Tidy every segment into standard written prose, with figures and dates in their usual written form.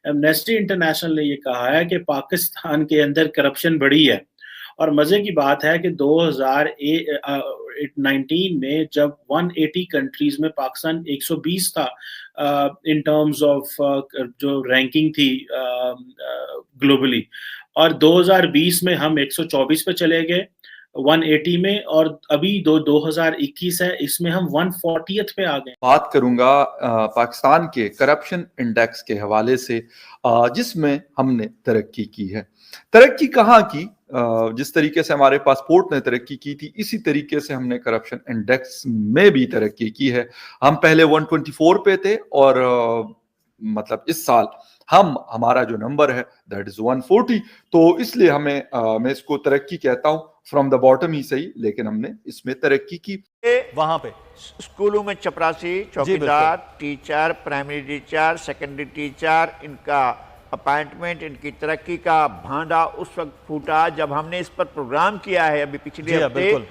Amnesty international ने ये कहा है कि पाकिस्तान के अंदर करप्शन बढ़ी है। और मज़े की बात है कि 2019 में जब 180 कंट्रीज़ में पाकिस्तान 120 था इन टर्म्स ऑफ जो रैंकिंग थी ग्लोबली, और 2020 में हम 124 पे चले गए 180 में, और अभी 2021 है, इसमें हम 140th पे आ गए। बात करूंगा पाकिस्तान के करप्शन इंडेक्स के हवाले से, जिसमें हमने तरक्की की है। तरक्की कहाँ की? जिस तरीके से हमारे पासपोर्ट ने तरक्की की थी, इसी तरीके से हमने करप्शन इंडेक्स में भी तरक्की की है। हम पहले 124 पे थे और मतलब इस साल हमारा जो नंबर है दैट इज 140। तो इसलिए मैं इसको तरक्की कहता हूं, फ्रॉम द बॉटम ही सही, लेकिन हमने इसमें तरक्की की। वहां पे स्कूलों में चपरासी, चौकीदार, teacher, primary teacher, secondary teacher, इनका अपॉइंटमेंट, इनकी तरक्की का भांडा उस वक्त फूटा जब हमने इस पर प्रोग्राम किया है अभी पिछले हफ्ते।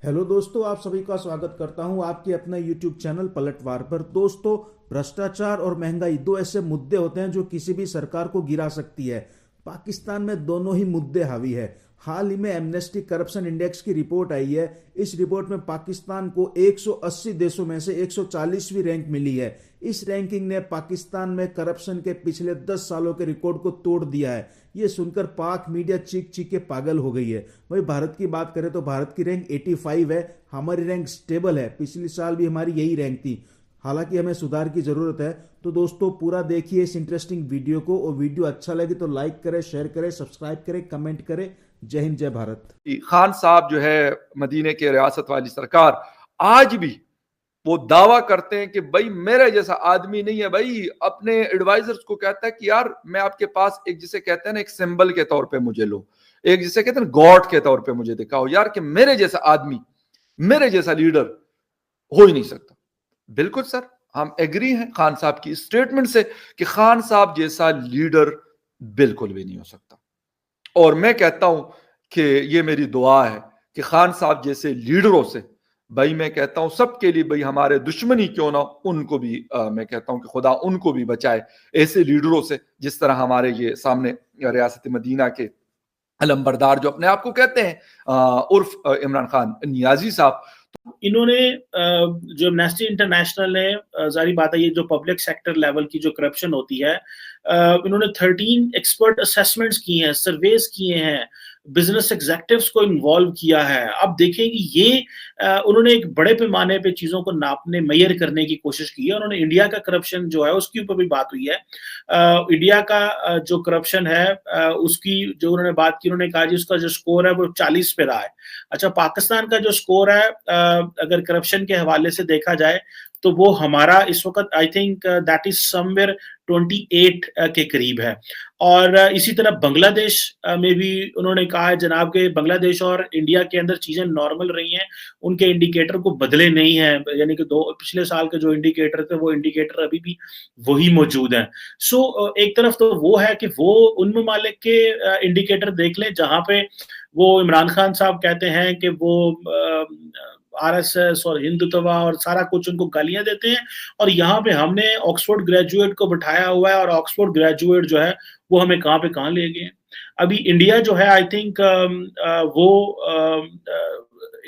हेलो दोस्तों, आप सभी का स्वागत करता हूं आपके अपना YouTube चैनल पलटवार पर। दोस्तों, भ्रष्टाचार और महंगाई दो ऐसे मुद्दे होते हैं जो किसी भी सरकार को गिरा सकती है। पाकिस्तान में दोनों ही मुद्दे हावी है। हाल ही में एमनेस्टी करप्शन इंडेक्स की रिपोर्ट आई है। इस रिपोर्ट में पाकिस्तान को 180 देशों में से 140वीं रैंक मिली है। इस रैंकिंग ने पाकिस्तान में करप्शन के पिछले 10 सालों के रिकॉर्ड को तोड़ दिया है। ये सुनकर पाक मीडिया चीख चीख के पागल हो गई है। वही भारत की बात करें तो भारत की रैंक 85 है। हमारी रैंक स्टेबल है। पिछले साल भी हमारी यही रैंक थी। हालांकि हमें सुधार की जरूरत है। तो दोस्तों, पूरा देखिए इस इंटरेस्टिंग वीडियो को, और वीडियो अच्छा लगे तो लाइक करें, शेयर करें, सब्सक्राइब करें, कमेंट करें। जय हिंद, जय भारत। खान साहब जो है मदीने के रियासत वाली सरकार, आज भी वो दावा करते हैं कि भाई मेरे जैसा आदमी नहीं है। भाई अपने एडवाइजर्स को कहता है कि यार मैं आपके पास एक, जिसे कहते हैं ना, एक सिंबल के तौर पे मुझे लो, एक जिसे कहते हैं गॉड के तौर पे मुझे दिखाओ यार, कि मेरे जैसा आदमी, मेरे जैसा लीडर हो ही नहीं सकता। बिल्कुल सर, हम एग्री हैं खान साहब की स्टेटमेंट से कि खान साहब जैसा लीडर बिल्कुल भी नहीं हो सकता। और मैं कहता हूं कि ये मेरी दुआ है कि खान साहब जैसे लीडरों से, भाई मैं कहता हूं सबके लिए, भाई हमारे दुश्मनी क्यों ना, उनको भी मैं कहता हूं कि खुदा उनको भी बचाए ऐसे लीडरों से, जिस तरह हमारे ये सामने रियासत मदीना के अलमबरदार जो अपने आप को कहते हैं उर्फ इमरान खान नियाजी साहब। इन्होंने जो एमनेस्टी इंटरनेशनल ने, जारी बात है, ये जो पब्लिक सेक्टर लेवल की जो करप्शन होती है, इन्होंने 13 एक्सपर्ट असेसमेंट्स किए हैं, सर्वेस किए हैं, बिजनेस एग्जेक्टिव्स को इन्वॉल्व किया है। अब देखेंगे ये उन्होंने एक बड़े पैमाने पे चीजों को नापने, मेजर करने की कोशिश की है। उन्होंने इंडिया का करप्शन जो है उसके ऊपर भी बात हुई है। इंडिया का जो करप्शन है उसकी जो उन्होंने बात की, उन्होंने कहा जी उसका जो स्कोर है वो 40 पे रहा है। अच्छा, पाकिस्तान का जो स्कोर है अगर करप्शन के हवाले से देखा जाए तो वो हमारा इस वक्त I think that is somewhere 28 के करीब है। और इसी तरह बांग्लादेश में भी उन्होंने कहा है जनाब के बांग्लादेश और इंडिया के अंदर चीजें नॉर्मल रही हैं, उनके इंडिकेटर को बदले नहीं है, यानी कि पिछले साल के जो इंडिकेटर थे वो इंडिकेटर अभी भी वही मौजूद हैं। सो एक तरफ तो वो है कि वो उन ममालिक के इंडिकेटर देख लें जहां पे वो इमरान खान साहब कहते हैं कि वो आरएसएस और हिंदुत्व और सारा कुछ उनको गालियां देते हैं, और यहाँ पे हमने ऑक्सफोर्ड ग्रेजुएट को बिठाया हुआ है और ऑक्सफोर्ड ग्रेजुएट जो है वो हमें कहाँ पे कहाँ ले गए। अभी इंडिया जो है आई थिंक वो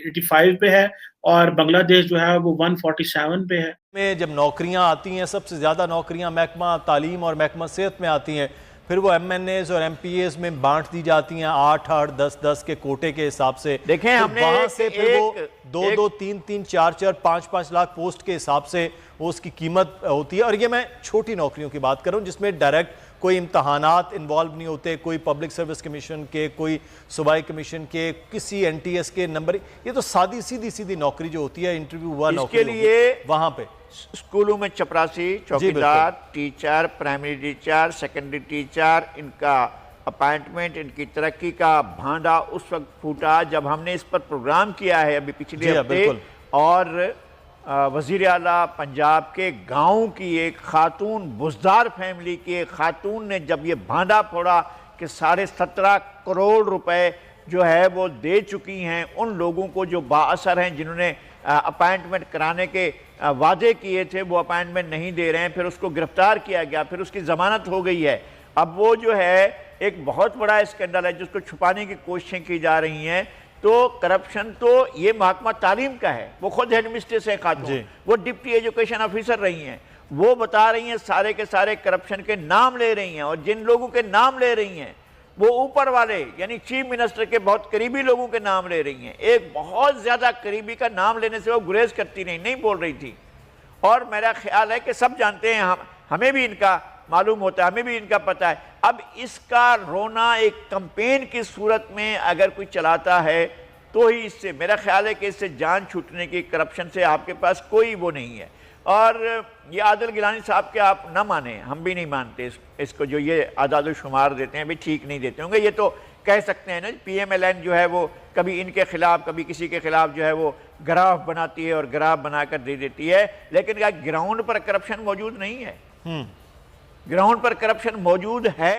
85 पे है और बांग्लादेश जो है वो 147 पे है। में जब नौकरियां आती हैं, सबसे ज्यादा नौकरियां महकमा तालीम और महकमा सेहत में आती हैं, फिर वो MNAs और MPAs में बांट दी जाती हैं 8-8, 10-10 के कोटे के हिसाब से। देखें हमने वहां से फिर वो 2-2, 3-3, 4-4, 5-5 लाख पोस्ट के हिसाब से वो उसकी कीमत होती है। और ये मैं छोटी नौकरियों की बात कर रहा हूँ जिसमें डायरेक्ट कोई इम्तहानात इन्वॉल्व नहीं होते, कोई पब्लिक सर्विस कमीशन के, कोई सूबाई कमीशन के, किसी NTS के नंबर। ये तो सादी सीधी नौकरी जो होती है, इंटरव्यू हुआ नौकरी के लिए, वहां पे स्कूलों में चपरासी, चौकीदार, teacher, primary teacher, secondary teacher, इनका अपॉइंटमेंट, इनकी तरक्की का भांडा उस वक्त फूटा जब हमने इस पर प्रोग्राम किया है अभी पिछले हफ्ते। और वजीर आला पंजाब के गांव की एक खातून, बुजदार फैमिली की एक खातून ने जब ये भांडा फोड़ा कि 17.5 करोड़ रुपए जो है वो दे चुकी हैं उन लोगों को जो बाअसर हैं, जिन्होंने अपॉइंटमेंट कराने के वादे किए थे वो अपॉइंटमेंट नहीं दे रहे हैं, फिर उसको गिरफ्तार किया गया, फिर उसकी जमानत हो गई है। अब वो जो है एक बहुत बड़ा स्कैंडल है जिसको छुपाने की कोशिशें की जा रही हैं। तो करप्शन तो ये महकमा तालीम का है, वो खुद हेडमिस्ट्रेस है खातून, वो डिप्टी एजुकेशन ऑफिसर रही हैं, वो बता रही हैं सारे के सारे करप्शन के नाम ले रही हैं, और जिन लोगों के नाम ले रही हैं वो ऊपर वाले यानी चीफ मिनिस्टर के बहुत करीबी लोगों के नाम ले रही हैं। एक बहुत ज्यादा करीबी का नाम लेने से वो गुरेज करती नहीं बोल रही थी। और मेरा ख्याल है कि सब जानते हैं, हमें भी इनका मालूम होता है, हमें भी इनका पता है। अब इसका रोना एक कैंपेन की सूरत में अगर कोई चलाता है तो ही इससे मेरा ख्याल है कि इससे जान छूटने की, करप्शन से आपके पास कोई वो नहीं है। और ये आदिल गिलानी साहब के आप ना माने, हम भी नहीं मानते इसको, जो ये आदाद शुमार देते हैं भी ठीक नहीं देते होंगे। ये तो कह सकते हैं ना PMLN जो है वो कभी इनके खिलाफ कभी किसी के खिलाफ जो है वो ग्राफ बनाती है और ग्राफ बनाकर दे देती है, लेकिन क्या ग्राउंड पर करप्शन मौजूद नहीं है? ग्राउंड पर करप्शन मौजूद है।